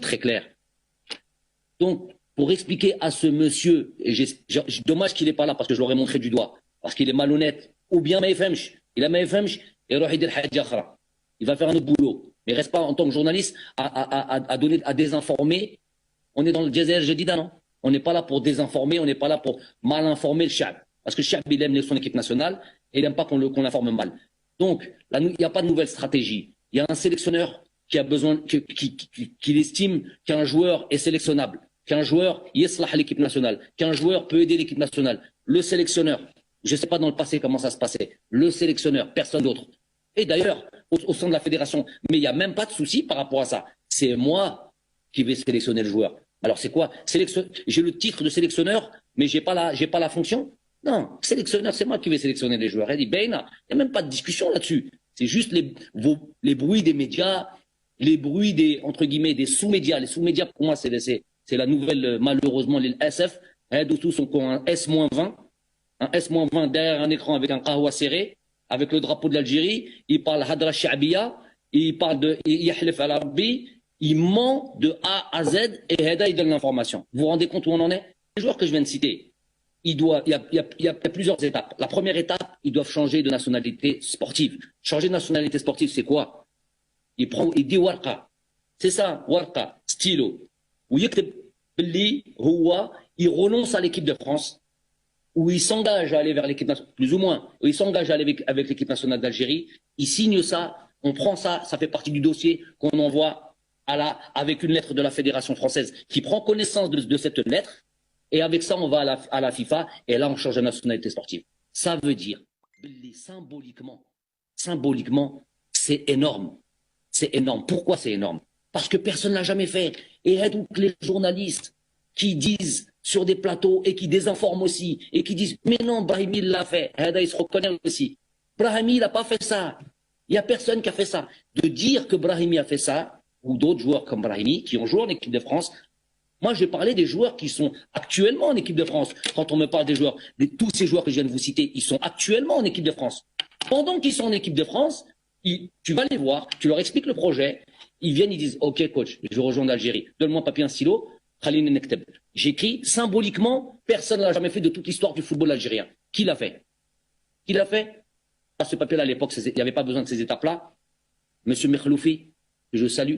très clair. Donc, pour expliquer à ce monsieur, et dommage qu'il n'est pas là parce que je l'aurais montré du doigt, parce qu'il est malhonnête, ou bien il a il va faire un autre boulot. Mais il ne reste pas en tant que journaliste à désinformer. On est dans le désert, je dis non. On n'est pas là pour désinformer, on n'est pas là pour mal informer le Chab. Parce que le Chab, il aime son équipe nationale et il n'aime pas qu'on l'informe mal. Donc, il n'y a pas de nouvelle stratégie. Il y a un sélectionneur qui a besoin, qui estime qu'un joueur est sélectionnable, qu'un joueur yeslah l'équipe nationale, qu'un joueur peut aider l'équipe nationale. Le sélectionneur, je ne sais pas dans le passé comment ça se passait, le sélectionneur, personne d'autre. Et d'ailleurs, au sein de la fédération, mais il n'y a même pas de souci par rapport à ça. C'est moi qui vais sélectionner le joueur. Alors c'est quoi? J'ai le titre de sélectionneur, mais j'ai pas la fonction. Non, sélectionneur, c'est moi qui vais sélectionner les joueurs. Elle dit, ben, il n'y a même pas de discussion là-dessus. C'est juste les bruits des médias, les bruits des, entre guillemets, des sous-médias. Les sous-médias, pour moi, c'est la nouvelle, malheureusement, les SF. Tous sont un S-20, un S-20 derrière un écran avec un kahwa serré, avec le drapeau de l'Algérie. Il parle Hadra Sha'biya, il parle de Yahlif al-Arabi, il ment de A à Z et Heda, il donne l'information. Vous vous rendez compte où on en est? Les joueurs que je viens de citer, il y a plusieurs étapes. La première étape, ils doivent changer de nationalité sportive. Changer de nationalité sportive, c'est quoi? Il dit warqa. C'est ça, warqa, stylo. Il renonce à l'équipe de France, où il s'engage à aller vers l'équipe nationale, plus ou moins, où il s'engage à aller avec l'équipe nationale d'Algérie. Il signe ça, on prend ça, ça fait partie du dossier qu'on envoie avec une lettre de la Fédération française qui prend connaissance de cette lettre. Et avec ça, on va à la FIFA et là, on change de nationalité sportive. Ça veut dire, symboliquement, c'est énorme. C'est énorme. Pourquoi c'est énorme? Parce que personne ne l'a jamais fait. Et donc les journalistes qui disent sur des plateaux et qui désinforment aussi et qui disent mais non, Brahimi l'a fait. Il se reconnaît aussi. Brahimi n'a pas fait ça. Il n'y a personne qui a fait ça. De dire que Brahimi a fait ça, ou d'autres joueurs comme Brahimi qui ont joué en équipe de France. Moi, je vais parler des joueurs qui sont actuellement en équipe de France. Quand on me parle des joueurs, tous ces joueurs que je viens de vous citer, ils sont actuellement en équipe de France. Pendant qu'ils sont en équipe de France, tu vas les voir, tu leur expliques le projet, ils viennent, ils disent « Ok, coach, je rejoins l'Algérie. Donne-moi un papier, un stylo. J'écris symboliquement, personne ne l'a jamais fait de toute l'histoire du football algérien. Qui l'a fait? Qui l'a fait? À ce papier-là, à l'époque, il n'y avait pas besoin de ces étapes-là. Monsieur Mekhloufi, que je salue,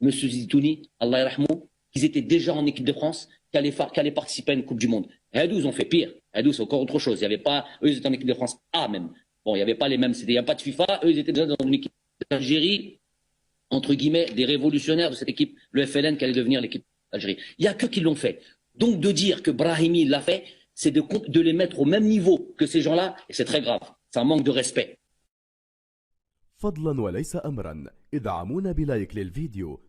Monsieur Zitouni, Allah yarhamou, ils étaient déjà en équipe de France, qui allaient participer à une Coupe du Monde. Hadou, ils ont fait pire. Hadou, c'est encore autre chose. Il y avait pas, eux, ils étaient en équipe de France A même. Bon, il n'y avait pas les mêmes, il n'y a pas de FIFA, eux, ils étaient déjà dans une équipe d'Algérie, entre guillemets, des révolutionnaires de cette équipe, le FLN qui allait devenir l'équipe d'Algérie. Il n'y a que qui l'ont fait. Donc, de dire que Brahimi l'a fait, c'est de les mettre au même niveau que ces gens-là, et c'est très grave. C'est un manque de respect. فضلا وليس أمرا ادعمونا بلايك للفيديو